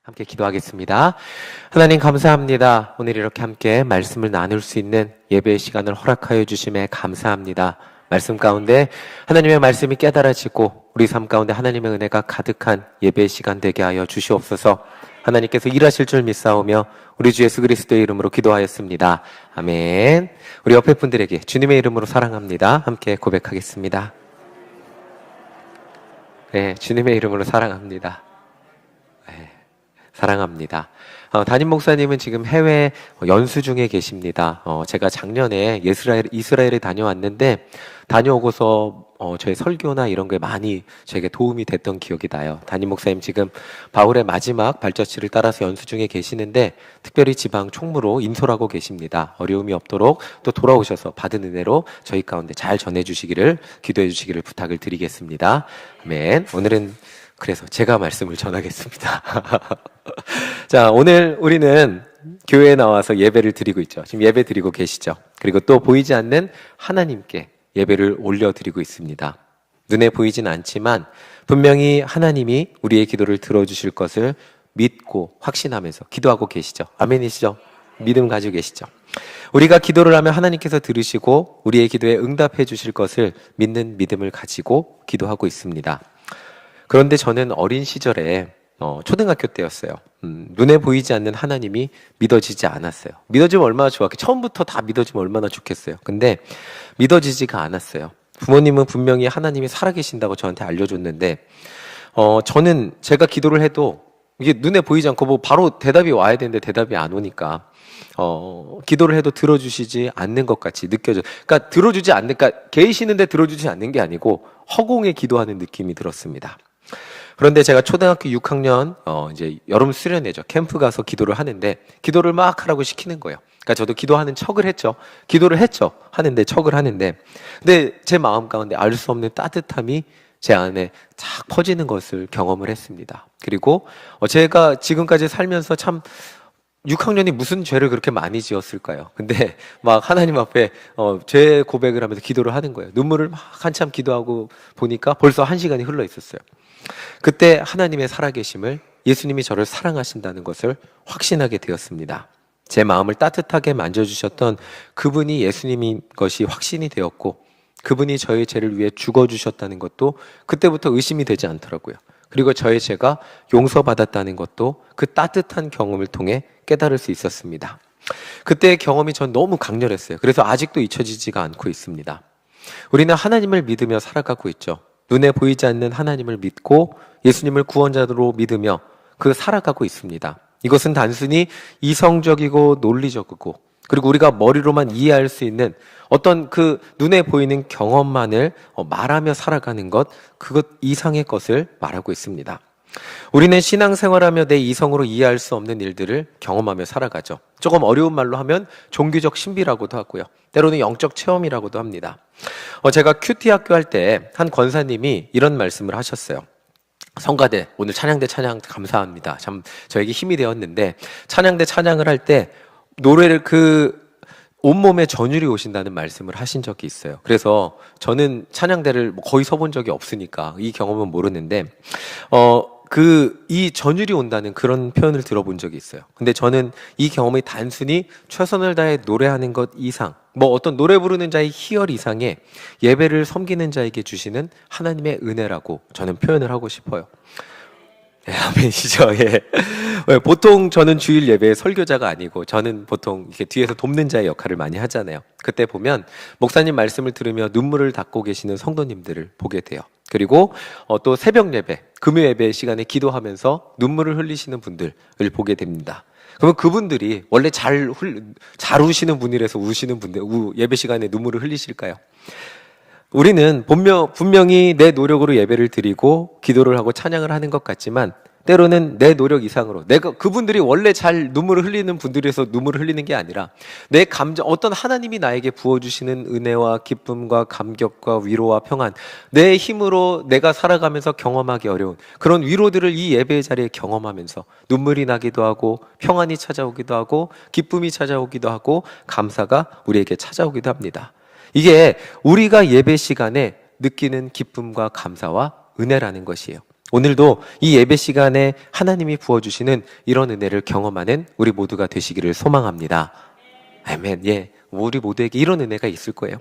함께 기도하겠습니다. 하나님 감사합니다. 오늘 이렇게 함께 말씀을 나눌 수 있는 예배의 시간을 허락하여 주심에 감사합니다. 말씀 가운데 하나님의 말씀이 깨달아지고 우리 삶 가운데 하나님의 은혜가 가득한 예배의 시간 되게 하여 주시옵소서. 하나님께서 일하실 줄 믿사오며 우리 주 예수 그리스도의 이름으로 기도하였습니다. 아멘. 우리 옆에 분들에게 주님의 이름으로 사랑합니다. 함께 고백하겠습니다. 네, 주님의 이름으로 사랑합니다. 네, 사랑합니다. 담임 목사님은 지금 해외 연수 중에 계십니다. 제가 작년에 이스라엘에 다녀왔는데 다녀오고서 저의 설교나 이런 게 많이 제게 도움이 됐던 기억이 나요. 담임 목사님 지금 바울의 마지막 발자취를 따라서 연수 중에 계시는데 특별히 지방 총무로 인솔하고 계십니다. 어려움이 없도록 또 돌아오셔서 받은 은혜로 저희 가운데 잘 전해주시기를 기도해 주시기를 부탁을 드리겠습니다. 아멘. 오늘은 그래서 제가 말씀을 전하겠습니다. 자, 오늘 우리는 교회에 나와서 예배를 드리고 있죠. 지금 예배 드리고 계시죠. 그리고 또 보이지 않는 하나님께 예배를 올려드리고 있습니다. 눈에 보이진 않지만 분명히 하나님이 우리의 기도를 들어주실 것을 믿고 확신하면서 기도하고 계시죠. 아멘이시죠? 믿음 가지고 계시죠. 우리가 기도를 하면 하나님께서 들으시고 우리의 기도에 응답해 주실 것을 믿는 믿음을 가지고 기도하고 있습니다. 그런데 저는 어린 시절에 초등학교 때였어요. 눈에 보이지 않는 하나님이 믿어지지 않았어요. 믿어지면 얼마나 좋았겠어요. 처음부터 다 믿어지면 얼마나 좋겠어요. 근데 믿어지지가 않았어요. 부모님은 분명히 하나님이 살아계신다고 저한테 알려줬는데 저는 제가 기도를 해도 이게 눈에 보이지 않고 뭐 바로 대답이 와야 되는데 대답이 안 오니까 기도를 해도 들어주시지 않는 것 같이 느껴져요. 그러니까 들어주지 않는, 그러니까 계시는데 들어주지 않는 게 아니고 허공에 기도하는 느낌이 들었습니다. 그런데 제가 초등학교 6학년 이제 여름 수련회죠. 캠프 가서 기도를 하는데 기도를 막 하라고 시키는 거예요. 그러니까 저도 기도하는 척을 했죠. 기도를 했죠. 하는데 척을 하는데 근데 제 마음 가운데 알 수 없는 따뜻함이 제 안에 착 퍼지는 것을 경험을 했습니다. 그리고 제가 지금까지 살면서 참 6학년이 무슨 죄를 그렇게 많이 지었을까요? 근데 막 하나님 앞에 죄 고백을 하면서 기도를 하는 거예요. 눈물을 막 한참 기도하고 보니까 벌써 1시간이 흘러 있었어요. 그때 하나님의 살아계심을, 예수님이 저를 사랑하신다는 것을 확신하게 되었습니다. 제 마음을 따뜻하게 만져주셨던 그분이 예수님인 것이 확신이 되었고 그분이 저의 죄를 위해 죽어주셨다는 것도 그때부터 의심이 되지 않더라고요. 그리고 저의 죄가 용서받았다는 것도 그 따뜻한 경험을 통해 깨달을 수 있었습니다. 그때의 경험이 전 너무 강렬했어요. 그래서 아직도 잊혀지지가 않고 있습니다. 우리는 하나님을 믿으며 살아가고 있죠. 눈에 보이지 않는 하나님을 믿고 예수님을 구원자로 믿으며 살아가고 있습니다. 이것은 단순히 이성적이고 논리적이고 그리고 우리가 머리로만 이해할 수 있는 어떤 그 눈에 보이는 경험만을 말하며 살아가는 것, 그것 이상의 것을 말하고 있습니다. 우리는 신앙생활하며 내 이성으로 이해할 수 없는 일들을 경험하며 살아가죠. 조금 어려운 말로 하면 종교적 신비라고도 하고요. 때로는 영적 체험이라고도 합니다. 제가 큐티 학교 할 때 한 권사님이 이런 말씀을 하셨어요. 성가대, 오늘 찬양대 찬양 감사합니다. 참 저에게 힘이 되었는데 찬양대 찬양을 할 때 노래를 온몸에 전율이 오신다는 말씀을 하신 적이 있어요. 그래서 저는 찬양대를 거의 서본 적이 없으니까 이 경험은 모르는데 이 전율이 온다는 그런 표현을 들어본 적이 있어요. 근데 저는 이 경험이 단순히 최선을 다해 노래하는 것 이상, 어떤 노래 부르는 자의 희열 이상의 예배를 섬기는 자에게 주시는 하나님의 은혜라고 저는 표현을 하고 싶어요. 예, 아멘이죠. 예. 보통 저는 주일 예배의 설교자가 아니고 저는 보통 이렇게 뒤에서 돕는 자의 역할을 많이 하잖아요. 그때 보면 목사님 말씀을 들으며 눈물을 닦고 계시는 성도님들을 보게 돼요. 그리고 또 새벽 예배, 금요 예배 시간에 기도하면서 눈물을 흘리시는 분들을 보게 됩니다. 그러면 그분들이 원래 잘 우시는 분이라서 우시는 분들, 예배 시간에 눈물을 흘리실까요? 우리는 분명히 내 노력으로 예배를 드리고 기도를 하고 찬양을 하는 것 같지만 때로는 내 노력 이상으로 그분들이 원래 잘 눈물을 흘리는 분들에서 눈물을 흘리는 게 아니라 내 감정, 어떤 하나님이 나에게 부어주시는 은혜와 기쁨과 감격과 위로와 평안, 내 힘으로 내가 살아가면서 경험하기 어려운 그런 위로들을 이 예배의 자리에 경험하면서 눈물이 나기도 하고 평안이 찾아오기도 하고 기쁨이 찾아오기도 하고 감사가 우리에게 찾아오기도 합니다. 이게 우리가 예배 시간에 느끼는 기쁨과 감사와 은혜라는 것이에요. 오늘도 이 예배 시간에 하나님이 부어주시는 이런 은혜를 경험하는 우리 모두가 되시기를 소망합니다. 아멘. 예, 우리 모두에게 이런 은혜가 있을 거예요.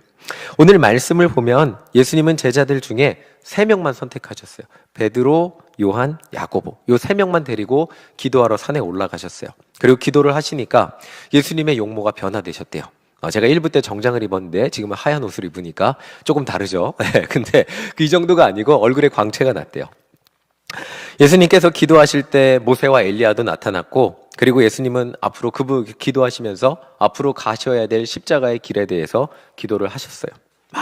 오늘 말씀을 보면 예수님은 제자들 중에 3명만 선택하셨어요. 베드로, 요한, 야고보. 요 3명만 데리고 기도하러 산에 올라가셨어요. 그리고 기도를 하시니까 예수님의 용모가 변화되셨대요. 제가 1부 때 정장을 입었는데 지금은 하얀 옷을 입으니까 조금 다르죠. 근데 이 정도가 아니고 얼굴에 광채가 났대요. 예수님께서 기도하실 때 모세와 엘리야도 나타났고, 그리고 예수님은 앞으로 기도하시면서 앞으로 가셔야 될 십자가의 길에 대해서 기도를 하셨어요.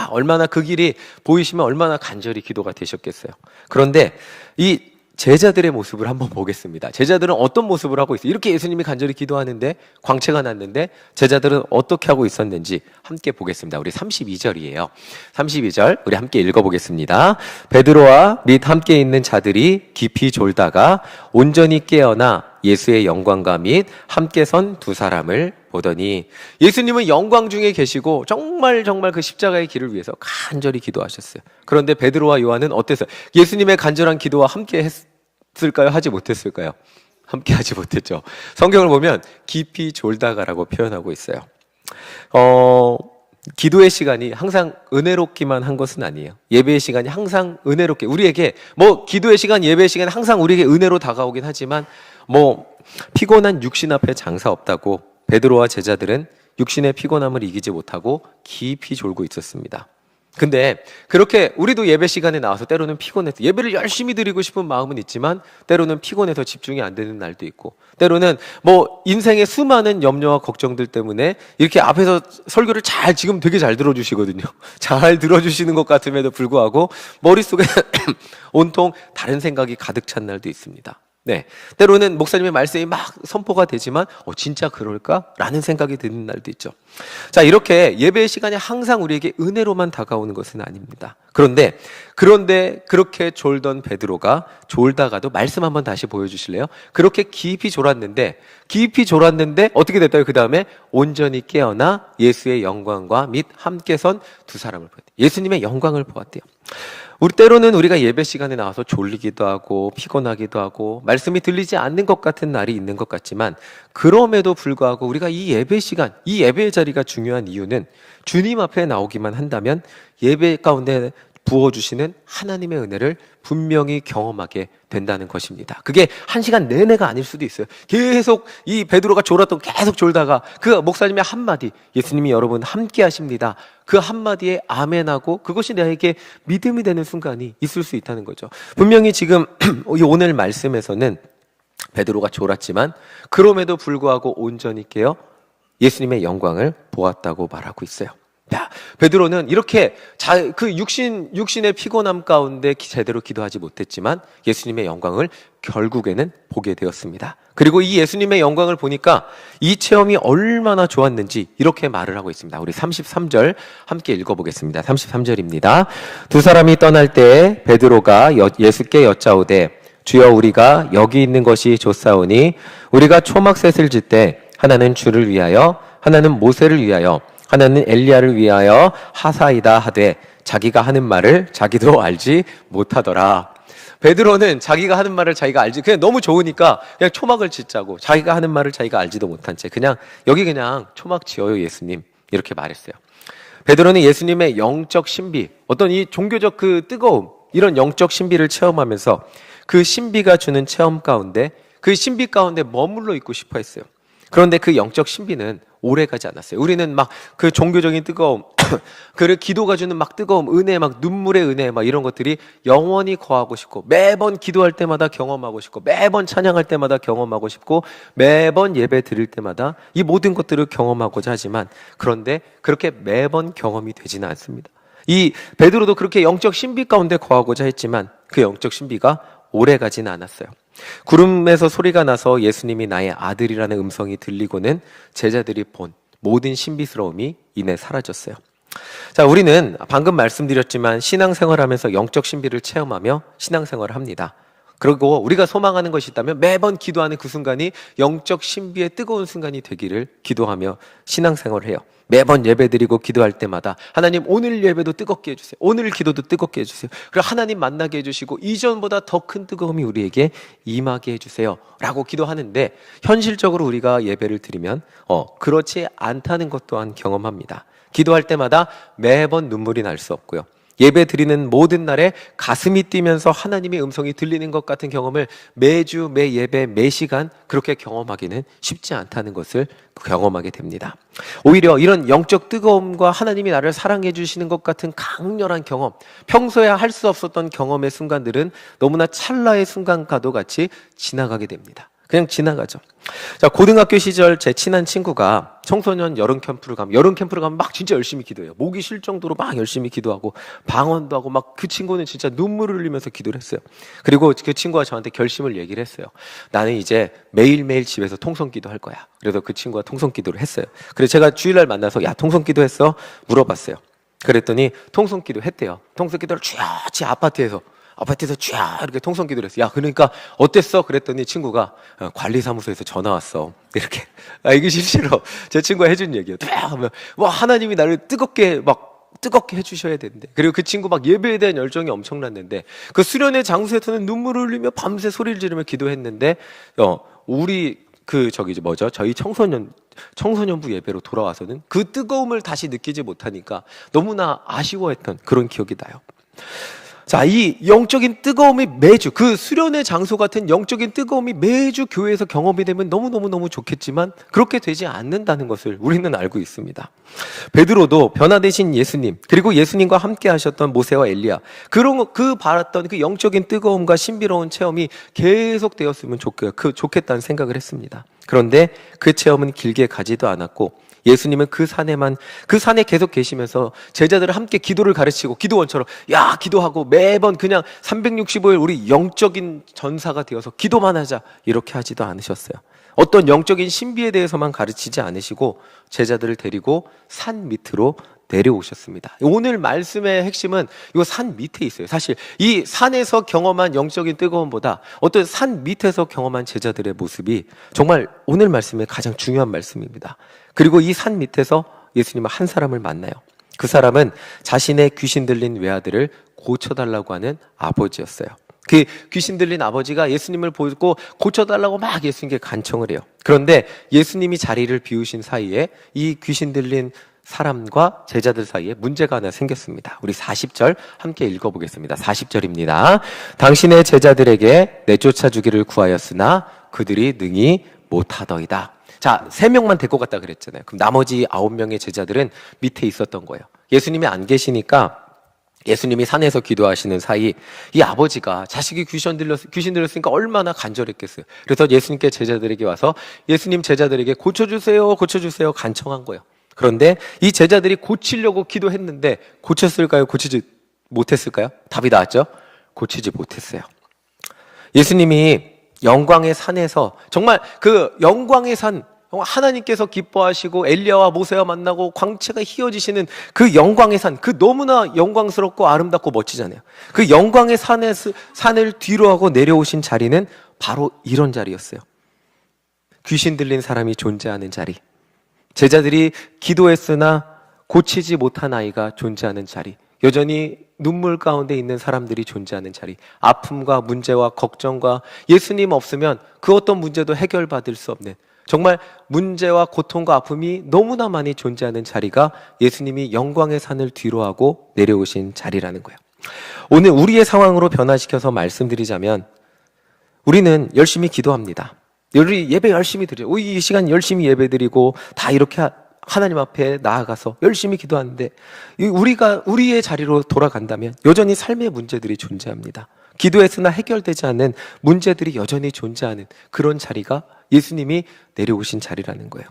얼마나 그 길이 보이시면 얼마나 간절히 기도가 되셨겠어요. 그런데 이 제자들의 모습을 한번 보겠습니다. 제자들은 어떤 모습을 하고 있어요? 이렇게 예수님이 간절히 기도하는데 광채가 났는데 제자들은 어떻게 하고 있었는지 함께 보겠습니다. 우리 32절이에요. 32절 우리 함께 읽어보겠습니다. 베드로와 및 함께 있는 자들이 깊이 졸다가 온전히 깨어나 예수의 영광과 및 함께 선 두 사람을 보더니, 예수님은 영광 중에 계시고 정말 그 십자가의 길을 위해서 간절히 기도하셨어요. 그런데 베드로와 요한은 어땠어요? 예수님의 간절한 기도와 함께 했을까요? 하지 못했을까요? 함께 하지 못했죠. 성경을 보면 깊이 졸다가라고 표현하고 있어요. 기도의 시간이 항상 은혜롭기만 한 것은 아니에요. 예배의 시간이 항상 은혜롭게 우리에게, 기도의 시간, 예배의 시간이 항상 우리에게 은혜로 다가오긴 하지만 피곤한 육신 앞에 장사 없다고 베드로와 제자들은 육신의 피곤함을 이기지 못하고 깊이 졸고 있었습니다. 근데 그렇게 우리도 예배 시간에 나와서 때로는 피곤해서 예배를 열심히 드리고 싶은 마음은 있지만 때로는 피곤해서 집중이 안 되는 날도 있고, 때로는 인생의 수많은 염려와 걱정들 때문에 이렇게 앞에서 설교를 지금 되게 잘 들어주시거든요. 잘 들어주시는 것 같음에도 불구하고 머릿속에 온통 다른 생각이 가득 찬 날도 있습니다. 네, 때로는 목사님의 말씀이 막 선포가 되지만 진짜 그럴까? 라는 생각이 드는 날도 있죠. 자, 이렇게 예배의 시간이 항상 우리에게 은혜로만 다가오는 것은 아닙니다. 그런데 그렇게 졸던 베드로가 졸다가도, 말씀 한번 다시 보여주실래요? 그렇게 깊이 졸았는데 어떻게 됐다요? 그 다음에 온전히 깨어나 예수의 영광과 및 함께 선 두 사람을 보았대요. 예수님의 영광을 보았대요. 때로는 우리가 예배 시간에 나와서 졸리기도 하고 피곤하기도 하고 말씀이 들리지 않는 것 같은 날이 있는 것 같지만, 그럼에도 불구하고 우리가 이 예배 시간, 이 예배의 자리가 중요한 이유는 주님 앞에 나오기만 한다면 예배 가운데 부어주시는 하나님의 은혜를 분명히 경험하게 된다는 것입니다. 그게 한 시간 내내가 아닐 수도 있어요. 계속 이 베드로가 계속 졸다가 그 목사님의 한마디, 예수님이 여러분 함께 하십니다, 그 한마디에 아멘하고 그것이 나에게 믿음이 되는 순간이 있을 수 있다는 거죠. 분명히 지금 오늘 말씀에서는 베드로가 졸았지만 그럼에도 불구하고 온전히 깨어 예수님의 영광을 보았다고 말하고 있어요. 베드로는 이렇게 그 육신의 피곤함 가운데 제대로 기도하지 못했지만 예수님의 영광을 결국에는 보게 되었습니다. 그리고 이 예수님의 영광을 보니까 이 체험이 얼마나 좋았는지 이렇게 말을 하고 있습니다. 우리 33절 함께 읽어보겠습니다. 33절입니다. 두 사람이 떠날 때 베드로가 예수께 여짜오되, 주여, 우리가 여기 있는 것이 좋사오니 우리가 초막셋을 짓 때 하나는 주를 위하여, 하나는 모세를 위하여, 하나는 엘리야를 위하여 하사이다 하되 자기가 하는 말을 자기도 알지 못하더라. 베드로는 자기가 하는 말을 자기가 알지, 그냥 너무 좋으니까 그냥 초막을 짓자고, 자기가 하는 말을 자기가 알지도 못한 채 여기 그냥 초막 지어요 예수님, 이렇게 말했어요. 베드로는 예수님의 영적 신비, 어떤 이 종교적 그 뜨거움, 이런 영적 신비를 체험하면서 그 신비가 주는 체험 가운데, 그 신비 가운데 머물러 있고 싶어 했어요. 그런데 그 영적 신비는 오래 가지 않았어요. 우리는 막 그 종교적인 뜨거움, 그 기도가 주는 막 뜨거움, 은혜, 막 눈물의 은혜, 막 이런 것들이 영원히 거하고 싶고, 매번 기도할 때마다 경험하고 싶고, 매번 찬양할 때마다 경험하고 싶고, 매번 예배 드릴 때마다 이 모든 것들을 경험하고자 하지만, 그런데 그렇게 매번 경험이 되지는 않습니다. 이 베드로도 그렇게 영적 신비 가운데 거하고자 했지만 그 영적 신비가 오래 가지는 않았어요. 구름에서 소리가 나서 예수님이 나의 아들이라는 음성이 들리고는 제자들이 본 모든 신비스러움이 이내 사라졌어요. 자, 우리는 방금 말씀드렸지만 신앙생활하면서 영적 신비를 체험하며 신앙생활을 합니다. 그리고 우리가 소망하는 것이 있다면 매번 기도하는 그 순간이 영적 신비의 뜨거운 순간이 되기를 기도하며 신앙생활을 해요. 매번 예배드리고 기도할 때마다 하나님 오늘 예배도 뜨겁게 해주세요. 오늘 기도도 뜨겁게 해주세요. 그리고 하나님 만나게 해주시고 이전보다 더 큰 뜨거움이 우리에게 임하게 해주세요 라고 기도하는데, 현실적으로 우리가 예배를 드리면 그렇지 않다는 것 또한 경험합니다. 기도할 때마다 매번 눈물이 날 수 없고요, 예배 드리는 모든 날에 가슴이 뛰면서 하나님의 음성이 들리는 것 같은 경험을 매주 매 예배 매 시간 그렇게 경험하기는 쉽지 않다는 것을 경험하게 됩니다. 오히려 이런 영적 뜨거움과 하나님이 나를 사랑해 주시는 것 같은 강렬한 경험, 평소에 할 수 없었던 경험의 순간들은 너무나 찰나의 순간과도 같이 지나가게 됩니다. 그냥 지나가죠. 자, 고등학교 시절 제 친한 친구가 청소년 여름 캠프를 가면 막 진짜 열심히 기도해요. 목이 쉴 정도로 막 열심히 기도하고 방언도 하고 막, 그 친구는 진짜 눈물을 흘리면서 기도를 했어요. 그리고 그 친구가 저한테 결심을 얘기를 했어요. 나는 이제 매일매일 집에서 통성기도 할 거야. 그래서 그 친구가 통성기도를 했어요. 그래서 제가 주일날 만나서 야, 통성기도 했어? 물어봤어요. 그랬더니 통성기도 했대요. 통성기도를 쥐 아파트에서 쫙 이렇게 통성기도를 했어. 야, 그러니까 어땠어? 그랬더니 친구가 관리사무소에서 전화 왔어. 이렇게. 이게 실제로 제 친구가 해준 얘기예요. 하면 와, 하나님이 나를 뜨겁게 해주셔야 되는데. 그리고 그 친구 막 예배에 대한 열정이 엄청났는데, 그 수련회 장소에서는 눈물을 흘리며 밤새 소리를 지르며 기도했는데, 우리 저희 청소년부 예배로 돌아와서는 그 뜨거움을 다시 느끼지 못하니까 너무나 아쉬워했던 그런 기억이 나요. 자, 이 영적인 뜨거움이 매주, 그 수련의 장소 같은 영적인 뜨거움이 매주 교회에서 경험이 되면 너무너무 좋겠지만 그렇게 되지 않는다는 것을 우리는 알고 있습니다. 베드로도 변화되신 예수님, 그리고 예수님과 함께 하셨던 모세와 엘리야, 바랐던 그 영적인 뜨거움과 신비로운 체험이 계속 되었으면 좋겠다는 생각을 했습니다. 그런데 그 체험은 길게 가지도 않았고, 예수님은 그 산에 계속 계시면서 제자들을 함께 기도를 가르치고 기도원처럼 기도하고 매번 그냥 365일 우리 영적인 전사가 되어서 기도만 하자 이렇게 하지도 않으셨어요. 어떤 영적인 신비에 대해서만 가르치지 않으시고 제자들을 데리고 산 밑으로 내려오셨습니다. 오늘 말씀의 핵심은 이 산 밑에 있어요. 사실 이 산에서 경험한 영적인 뜨거움보다 어떤 산 밑에서 경험한 제자들의 모습이 정말 오늘 말씀의 가장 중요한 말씀입니다. 그리고 이 산 밑에서 예수님은 한 사람을 만나요. 그 사람은 자신의 귀신 들린 외아들을 고쳐달라고 하는 아버지였어요. 그 귀신 들린 아버지가 예수님을 보고 고쳐달라고 막 예수님께 간청을 해요. 그런데 예수님이 자리를 비우신 사이에 이 귀신 들린 사람과 제자들 사이에 문제가 하나 생겼습니다. 우리 40절 함께 읽어보겠습니다. 40절입니다. 당신의 제자들에게 내쫓아 주기를 구하였으나 그들이 능히 못하더이다. 자, 3명만 데리고 갔다 그랬잖아요. 그럼 나머지 9명의 제자들은 밑에 있었던 거예요. 예수님이 안 계시니까 예수님이 산에서 기도하시는 사이 이 아버지가 자식이 귀신 들렸으니까 얼마나 간절했겠어요. 그래서 예수님께 제자들에게 와서 예수님 제자들에게 고쳐주세요 간청한 거예요. 그런데 이 제자들이 고치려고 기도했는데 고쳤을까요? 고치지 못했을까요? 답이 나왔죠? 고치지 못했어요. 예수님이 영광의 산에서 정말 그 영광의 산, 하나님께서 기뻐하시고 엘리야와 모세와 만나고 광채가 휘어지시는 그 영광의 산, 그 너무나 영광스럽고 아름답고 멋지잖아요. 그 영광의 산을 뒤로 하고 내려오신 자리는 바로 이런 자리였어요. 귀신 들린 사람이 존재하는 자리, 제자들이 기도했으나 고치지 못한 아이가 존재하는 자리, 여전히 눈물 가운데 있는 사람들이 존재하는 자리, 아픔과 문제와 걱정과 예수님 없으면 그 어떤 문제도 해결받을 수 없는, 정말 문제와 고통과 아픔이 너무나 많이 존재하는 자리가 예수님이 영광의 산을 뒤로하고 내려오신 자리라는 거예요. 오늘 우리의 상황으로 변화시켜서 말씀드리자면, 우리는 열심히 기도합니다. 우리 예배 열심히 드려요. 이 시간 열심히 예배 드리고 다 이렇게 하나님 앞에 나아가서 열심히 기도하는데, 우리의 자리로 돌아간다면 여전히 삶의 문제들이 존재합니다. 기도했으나 해결되지 않는 문제들이 여전히 존재하는 그런 자리가 예수님이 내려오신 자리라는 거예요.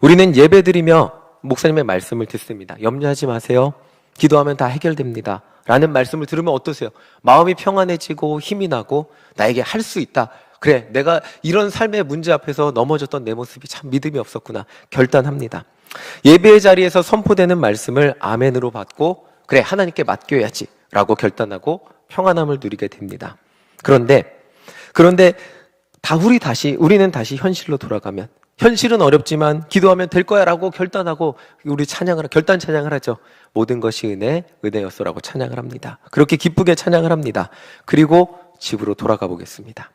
우리는 예배 드리며 목사님의 말씀을 듣습니다. 염려하지 마세요. 기도하면 다 해결됩니다. 라는 말씀을 들으면 어떠세요? 마음이 평안해지고 힘이 나고 나에게 할 수 있다. 그래, 내가 이런 삶의 문제 앞에서 넘어졌던 내 모습이 참 믿음이 없었구나 결단합니다. 예배의 자리에서 선포되는 말씀을 아멘으로 받고 그래, 하나님께 맡겨야지 라고 결단하고 평안함을 누리게 됩니다. 그런데 그런데 우리는 다시 현실로 돌아가면, 현실은 어렵지만 기도하면 될 거야 라고 결단 찬양을 하죠. 모든 것이 은혜였소라고 찬양을 합니다. 그렇게 기쁘게 찬양을 합니다. 그리고 집으로 돌아가 보겠습니다.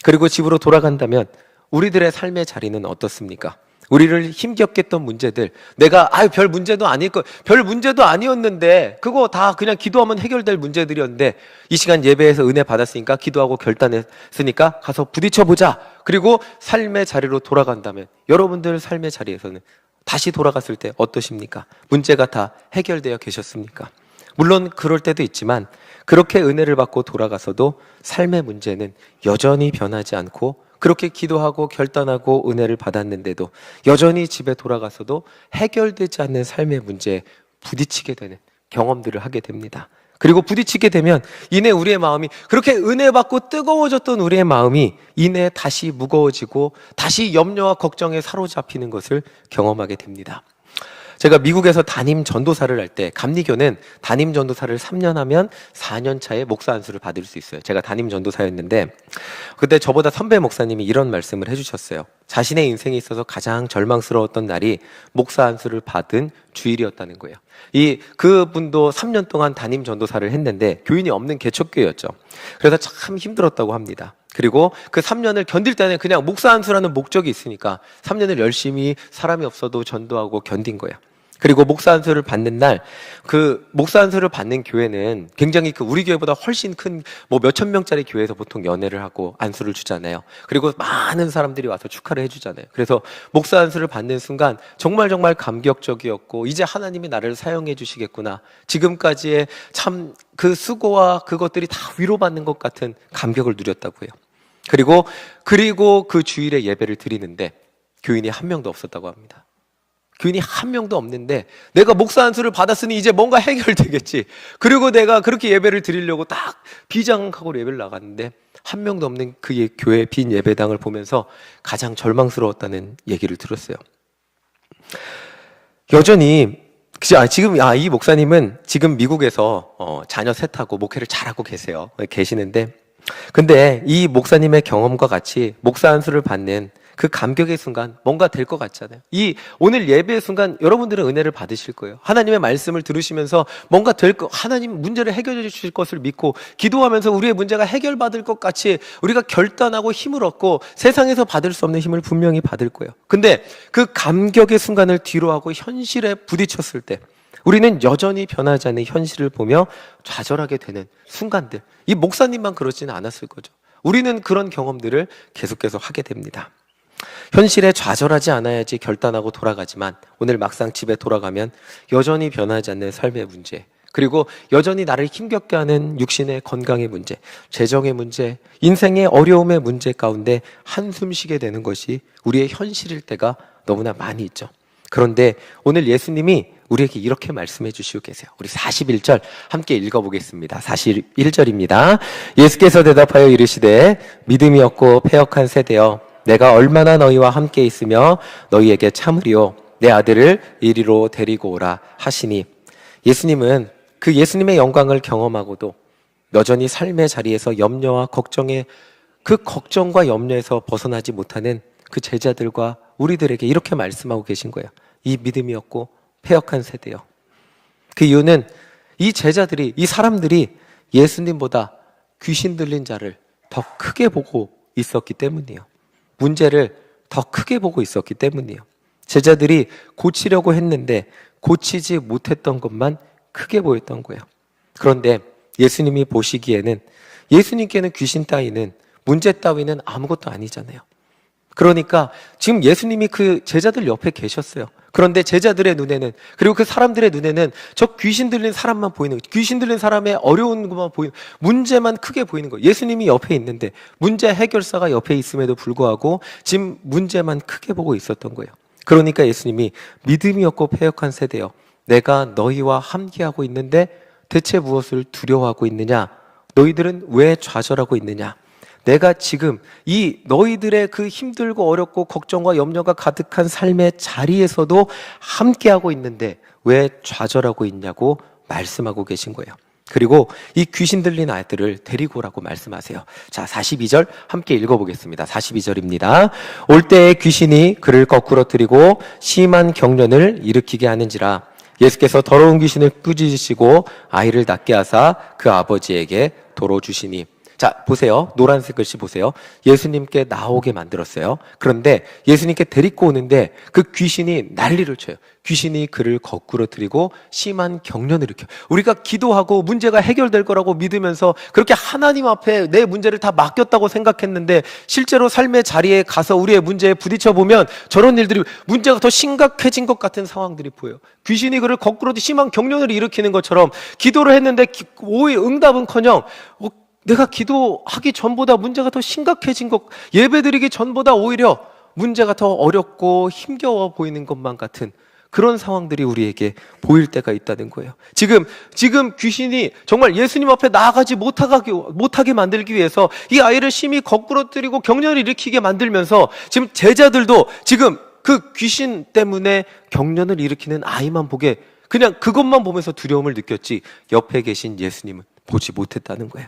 그리고 집으로 돌아간다면 우리들의 삶의 자리는 어떻습니까? 우리를 힘겹게 했던 문제들, 내가 별 문제도 아니었는데 그거 다 그냥 기도하면 해결될 문제들이었는데 이 시간 예배에서 은혜 받았으니까, 기도하고 결단했으니까 가서 부딪혀보자. 그리고 삶의 자리로 돌아간다면 여러분들 삶의 자리에서는 다시 돌아갔을 때 어떠십니까? 문제가 다 해결되어 계셨습니까? 물론 그럴 때도 있지만 그렇게 은혜를 받고 돌아가서도 삶의 문제는 여전히 변하지 않고, 그렇게 기도하고 결단하고 은혜를 받았는데도 여전히 집에 돌아가서도 해결되지 않는 삶의 문제에 부딪히게 되는 경험들을 하게 됩니다. 그리고 부딪히게 되면 이내 우리의 마음이, 그렇게 은혜 받고 뜨거워졌던 우리의 마음이 이내 다시 무거워지고 다시 염려와 걱정에 사로잡히는 것을 경험하게 됩니다. 제가 미국에서 담임 전도사를 할 때, 감리교는 담임 전도사를 3년 하면 4년 차에 목사 안수를 받을 수 있어요. 제가 담임 전도사였는데 그때 저보다 선배 목사님이 이런 말씀을 해주셨어요. 자신의 인생에 있어서 가장 절망스러웠던 날이 목사 안수를 받은 주일이었다는 거예요. 그분도 3년 동안 담임 전도사를 했는데 교인이 없는 개척교회였죠. 그래서 참 힘들었다고 합니다. 그리고 그 3년을 견딜 때는 그냥 목사 안수라는 목적이 있으니까 3년을 열심히 사람이 없어도 전도하고 견딘 거예요. 그리고 목사 안수를 받는 날, 그 목사 안수를 받는 교회는 굉장히 우리 교회보다 훨씬 큰 몇천 명짜리 교회에서 보통 연회를 하고 안수를 주잖아요. 그리고 많은 사람들이 와서 축하를 해주잖아요. 그래서 목사 안수를 받는 순간 정말 감격적이었고, 이제 하나님이 나를 사용해 주시겠구나, 지금까지의 참 그 수고와 그것들이 다 위로받는 것 같은 감격을 누렸다고 해요. 그리고 그 주일에 예배를 드리는데 교인이 한 명도 없었다고 합니다. 교인이 한 명도 없는데 내가 목사 안수를 받았으니 이제 뭔가 해결되겠지. 그리고 내가 그렇게 예배를 드리려고 딱 비장하고 예배를 나갔는데 한 명도 없는 그 교회 빈 예배당을 보면서 가장 절망스러웠다는 얘기를 들었어요. 여전히 이 목사님은 지금 미국에서 자녀 셋하고 목회를 잘하고 계시는데, 근데 이 목사님의 경험과 같이 목사 안수를 받는 그 감격의 순간 뭔가 될 것 같잖아요. 오늘 예배의 순간 여러분들은 은혜를 받으실 거예요. 하나님의 말씀을 들으시면서 뭔가 하나님 문제를 해결해 주실 것을 믿고 기도하면서 우리의 문제가 해결받을 것 같이 우리가 결단하고 힘을 얻고 세상에서 받을 수 없는 힘을 분명히 받을 거예요. 근데 그 감격의 순간을 뒤로하고 현실에 부딪혔을 때 우리는 여전히 변하지 않는 현실을 보며 좌절하게 되는 순간들, 이 목사님만 그러지는 않았을 거죠. 우리는 그런 경험들을 계속해서 하게 됩니다. 현실에 좌절하지 않아야지 결단하고 돌아가지만 오늘 막상 집에 돌아가면 여전히 변하지 않는 삶의 문제, 그리고 여전히 나를 힘겹게 하는 육신의 건강의 문제, 재정의 문제, 인생의 어려움의 문제 가운데 한숨 쉬게 되는 것이 우리의 현실일 때가 너무나 많이 있죠. 그런데 오늘 예수님이 우리에게 이렇게 말씀해 주시고 계세요. 우리 41절 함께 읽어보겠습니다. 41절입니다. 예수께서 대답하여 이르시되 믿음이 없고 패역한 세대여, 내가 얼마나 너희와 함께 있으며 너희에게 참으리요, 내 아들을 이리로 데리고 오라 하시니, 예수님은 그 예수님의 영광을 경험하고도 여전히 삶의 자리에서 염려와 그 걱정과 염려에서 벗어나지 못하는 그 제자들과 우리들에게 이렇게 말씀하고 계신 거예요. 이 믿음이 없고 패역한 세대요. 그 이유는 이 사람들이 예수님보다 귀신 들린 자를 더 크게 보고 있었기 때문이에요. 문제를 더 크게 보고 있었기 때문이에요. 제자들이 고치려고 했는데 고치지 못했던 것만 크게 보였던 거예요. 그런데 예수님이 보시기에는, 예수님께는 귀신 따위는, 문제 따위는 아무것도 아니잖아요. 그러니까 지금 예수님이 그 제자들 옆에 계셨어요. 그런데 제자들의 눈에는, 그리고 그 사람들의 눈에는 저 귀신 들린 사람만 보이는, 귀신 들린 사람의 어려운 것만 보이는, 문제만 크게 보이는 거예요. 예수님이 옆에 있는데, 문제 해결사가 옆에 있음에도 불구하고 지금 문제만 크게 보고 있었던 거예요. 그러니까 예수님이 믿음이 없고 패역한 세대여, 내가 너희와 함께하고 있는데 대체 무엇을 두려워하고 있느냐? 너희들은 왜 좌절하고 있느냐? 내가 지금 이 너희들의 그 힘들고 어렵고 걱정과 염려가 가득한 삶의 자리에서도 함께하고 있는데 왜 좌절하고 있냐고 말씀하고 계신 거예요. 그리고 이 귀신 들린 아이들을 데리고 오라고 말씀하세요. 자, 42절 함께 읽어보겠습니다. 42절입니다. 올 때에 귀신이 그를 거꾸로 들이고 심한 경련을 일으키게 하는지라. 예수께서 더러운 귀신을 꾸짖으시고 아이를 낫게 하사 그 아버지에게 도로 주시니. 자, 보세요. 노란색 글씨 보세요. 예수님께 나오게 만들었어요. 그런데 예수님께 데리고 오는데 그 귀신이 난리를 쳐요. 귀신이 그를 거꾸로 들이고 심한 경련을 일으켜요. 우리가 기도하고 문제가 해결될 거라고 믿으면서 그렇게 하나님 앞에 내 문제를 다 맡겼다고 생각했는데 실제로 삶의 자리에 가서 우리의 문제에 부딪혀 보면 저런 일들이 문제가 더 심각해진 것 같은 상황들이 보여요. 귀신이 그를 거꾸로 심한 경련을 일으키는 것처럼 기도를 했는데 응답은커녕 내가 기도하기 전보다 문제가 더 심각해진 것, 예배드리기 전보다 오히려 문제가 더 어렵고 힘겨워 보이는 것만 같은 그런 상황들이 우리에게 보일 때가 있다는 거예요. 지금 귀신이 정말 예수님 앞에 나아가지 못하게 만들기 위해서 이 아이를 심히 거꾸로 들이고 경련을 일으키게 만들면서 지금 제자들도 지금 그 귀신 때문에 경련을 일으키는 아이만 보게 그냥 그것만 보면서 두려움을 느꼈지 옆에 계신 예수님은 보지 못했다는 거예요.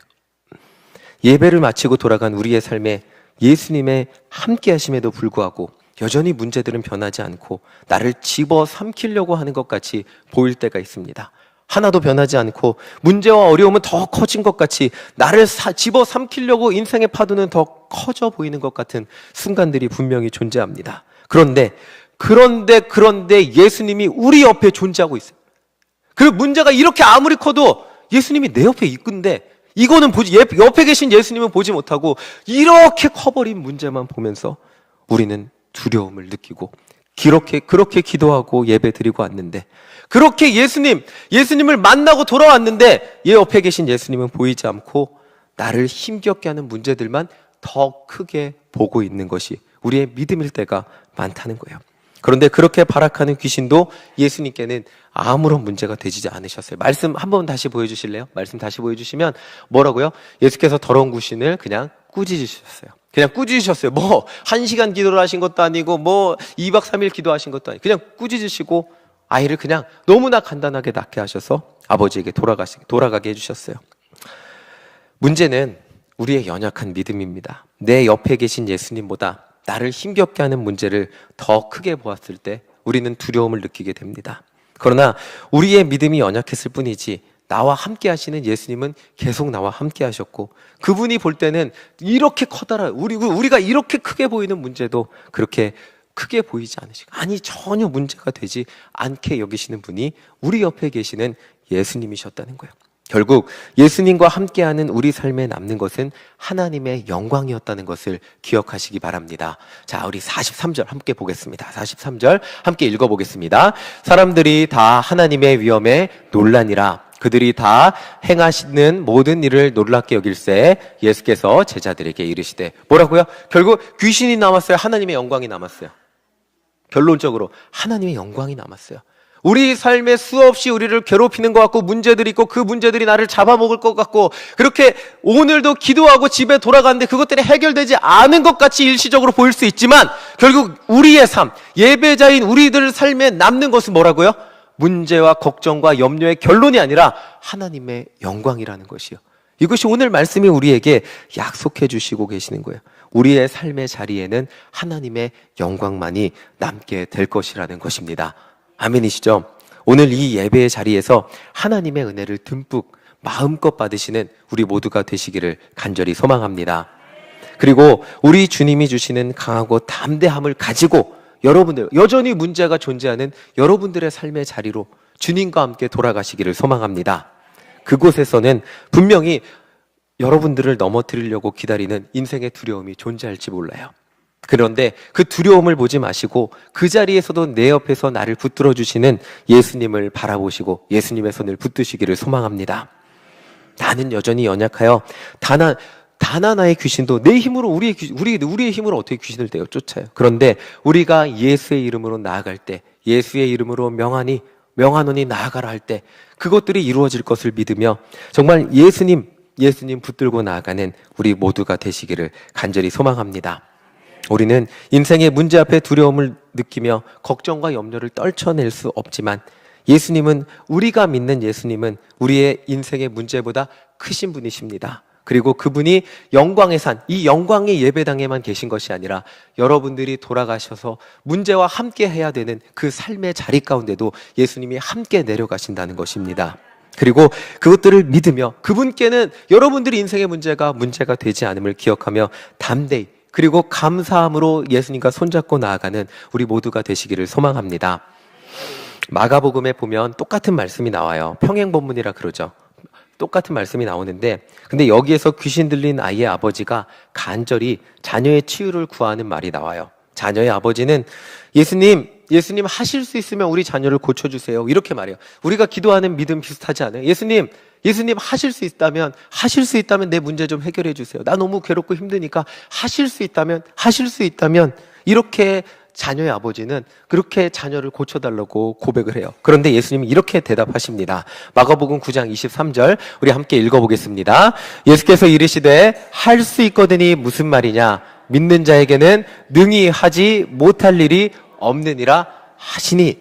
예배를 마치고 돌아간 우리의 삶에 예수님의 함께 하심에도 불구하고 여전히 문제들은 변하지 않고 나를 집어삼키려고 하는 것 같이 보일 때가 있습니다. 하나도 변하지 않고 문제와 어려움은 더 커진 것 같이 나를 집어삼키려고 인생의 파도는 더 커져 보이는 것 같은 순간들이 분명히 존재합니다. 그런데 예수님이 우리 옆에 존재하고 있어요. 그리고 문제가 이렇게 아무리 커도 예수님이 내 옆에 있건데 이거는 옆에 계신 예수님은 보지 못하고 이렇게 커버린 문제만 보면서 우리는 두려움을 느끼고 그렇게 기도하고 예배 드리고 왔는데 그렇게 예수님을 만나고 돌아왔는데 옆에 계신 예수님은 보이지 않고 나를 힘겹게 하는 문제들만 더 크게 보고 있는 것이 우리의 믿음일 때가 많다는 거예요. 그런데 그렇게 발악하는 귀신도 예수님께는 아무런 문제가 되지 않으셨어요. 말씀 한번 다시 보여주실래요? 말씀 다시 보여주시면 뭐라고요? 예수께서 더러운 귀신을 그냥 꾸짖으셨어요. 그냥 꾸짖으셨어요. 1시간 기도를 하신 것도 아니고 2박 3일 기도하신 것도 아니고 그냥 꾸짖으시고 아이를 그냥 너무나 간단하게 낫게 하셔서 아버지에게 돌아가게 해주셨어요. 문제는 우리의 연약한 믿음입니다. 내 옆에 계신 예수님보다 나를 힘겹게 하는 문제를 더 크게 보았을 때 우리는 두려움을 느끼게 됩니다. 그러나 우리의 믿음이 연약했을 뿐이지 나와 함께 하시는 예수님은 계속 나와 함께 하셨고 그분이 볼 때는 이렇게 커다란 우리가 이렇게 크게 보이는 문제도 그렇게 크게 보이지 않으시고 전혀 문제가 되지 않게 여기시는 분이 우리 옆에 계시는 예수님이셨다는 거예요. 결국 예수님과 함께하는 우리 삶에 남는 것은 하나님의 영광이었다는 것을 기억하시기 바랍니다. 자, 우리 43절 함께 보겠습니다. 43절 함께 읽어보겠습니다. 사람들이 다 하나님의 위엄에 놀라니라. 그들이 다 행하시는 모든 일을 놀랍게 여길새 예수께서 제자들에게 이르시되 뭐라고요? 결국 귀신이 남았어요? 하나님의 영광이 남았어요? 결론적으로 하나님의 영광이 남았어요. 우리 삶에 수없이 우리를 괴롭히는 것 같고 문제들이 있고 그 문제들이 나를 잡아먹을 것 같고 그렇게 오늘도 기도하고 집에 돌아갔는데 그것들이 해결되지 않은 것 같이 일시적으로 보일 수 있지만 결국 우리의 삶, 예배자인 우리들 삶에 남는 것은 뭐라고요? 문제와 걱정과 염려의 결론이 아니라 하나님의 영광이라는 것이요. 이것이 오늘 말씀이 우리에게 약속해 주시고 계시는 거예요. 우리의 삶의 자리에는 하나님의 영광만이 남게 될 것이라는 것입니다. 아멘이시죠? 오늘 이 예배의 자리에서 하나님의 은혜를 듬뿍 마음껏 받으시는 우리 모두가 되시기를 간절히 소망합니다. 그리고 우리 주님이 주시는 강하고 담대함을 가지고 여러분들, 여전히 문제가 존재하는 여러분들의 삶의 자리로 주님과 함께 돌아가시기를 소망합니다. 그곳에서는 분명히 여러분들을 넘어뜨리려고 기다리는 인생의 두려움이 존재할지 몰라요. 그런데 그 두려움을 보지 마시고 그 자리에서도 내 옆에서 나를 붙들어 주시는 예수님을 바라보시고 예수님의 손을 붙드시기를 소망합니다. 나는 여전히 연약하여 단 하나의 귀신도 내 힘으로 우리의 힘으로 어떻게 귀신을 쫓아요. 그런데 우리가 예수의 이름으로 나아갈 때, 예수의 이름으로 명하노니 나아가라 할 때 그것들이 이루어질 것을 믿으며 정말 예수님 붙들고 나아가는 우리 모두가 되시기를 간절히 소망합니다. 우리는 인생의 문제 앞에 두려움을 느끼며 걱정과 염려를 떨쳐낼 수 없지만 예수님은, 우리가 믿는 예수님은 우리의 인생의 문제보다 크신 분이십니다. 그리고 그분이 영광의 산, 이 영광의 예배당에만 계신 것이 아니라 여러분들이 돌아가셔서 문제와 함께 해야 되는 그 삶의 자리 가운데도 예수님이 함께 내려가신다는 것입니다. 그리고 그것들을 믿으며 그분께는 여러분들의 인생의 문제가 되지 않음을 기억하며 담대히, 그리고 감사함으로 예수님과 손잡고 나아가는 우리 모두가 되시기를 소망합니다. 마가복음에 보면 똑같은 말씀이 나와요. 평행본문이라 그러죠. 똑같은 말씀이 나오는데, 근데 여기에서 귀신 들린 아이의 아버지가 간절히 자녀의 치유를 구하는 말이 나와요. 자녀의 아버지는 예수님 하실 수 있으면 우리 자녀를 고쳐주세요, 이렇게 말해요. 우리가 기도하는 믿음 비슷하지 않아요? 예수님 하실 수 있다면 내 문제 좀 해결해 주세요. 나 너무 괴롭고 힘드니까 하실 수 있다면, 이렇게 자녀의 아버지는 그렇게 자녀를 고쳐달라고 고백을 해요. 그런데 예수님이 이렇게 대답하십니다. 마가복음 9장 23절 우리 함께 읽어보겠습니다. 예수께서 이르시되 할 수 있거든이 무슨 말이냐, 믿는 자에게는 능히 하지 못할 일이 없느니라 하시니.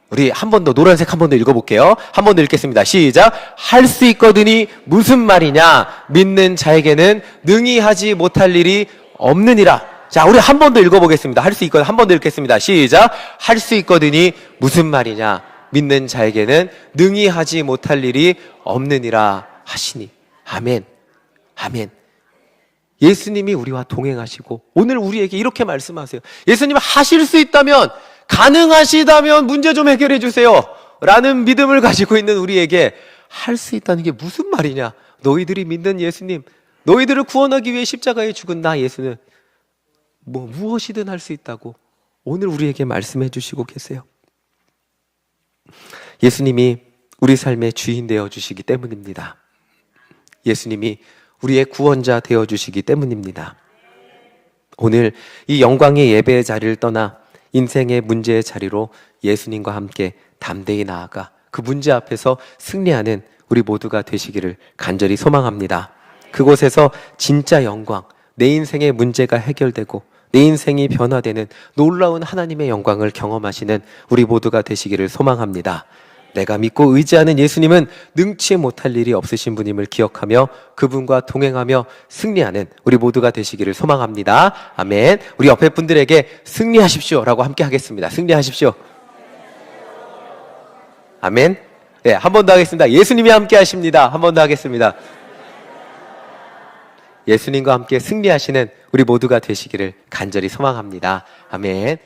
우리 한 번 더, 노란색 한 번 더 읽어볼게요. 한 번 더 읽겠습니다. 시작. 할 수 있거든이 무슨 말이냐, 믿는 자에게는 능히 하지 못할 일이 없느니라. 자, 우리 한 번 더 읽어보겠습니다. 할 수 있거든, 한 번 더 읽겠습니다. 시작. 할 수 있거든이 무슨 말이냐, 믿는 자에게는 능히 하지 못할 일이 없느니라 하시니. 아멘. 아멘. 예수님이 우리와 동행하시고 오늘 우리에게 이렇게 말씀하세요. 예수님 하실 수 있다면, 가능하시다면 문제 좀 해결해 주세요 라는 믿음을 가지고 있는 우리에게 할 수 있다는 게 무슨 말이냐, 너희들이 믿는 예수님, 너희들을 구원하기 위해 십자가에 죽은 나 예수는 무엇이든 할 수 있다고 오늘 우리에게 말씀해 주시고 계세요. 예수님이 우리 삶의 주인 되어 주시기 때문입니다. 예수님이 우리의 구원자 되어 주시기 때문입니다. 오늘 이 영광의 예배의 자리를 떠나 인생의 문제의 자리로 예수님과 함께 담대히 나아가 그 문제 앞에서 승리하는 우리 모두가 되시기를 간절히 소망합니다. 그곳에서 진짜 영광, 내 인생의 문제가 해결되고 내 인생이 변화되는 놀라운 하나님의 영광을 경험하시는 우리 모두가 되시기를 소망합니다. 내가 믿고 의지하는 예수님은 능치 못할 일이 없으신 분임을 기억하며 그분과 동행하며 승리하는 우리 모두가 되시기를 소망합니다. 아멘. 우리 옆에 분들에게 승리하십시오 라고 함께 하겠습니다. 승리하십시오. 아멘. 네, 한 번 더 하겠습니다. 예수님이 함께 하십니다. 한 번 더 하겠습니다. 예수님과 함께 승리하시는 우리 모두가 되시기를 간절히 소망합니다. 아멘.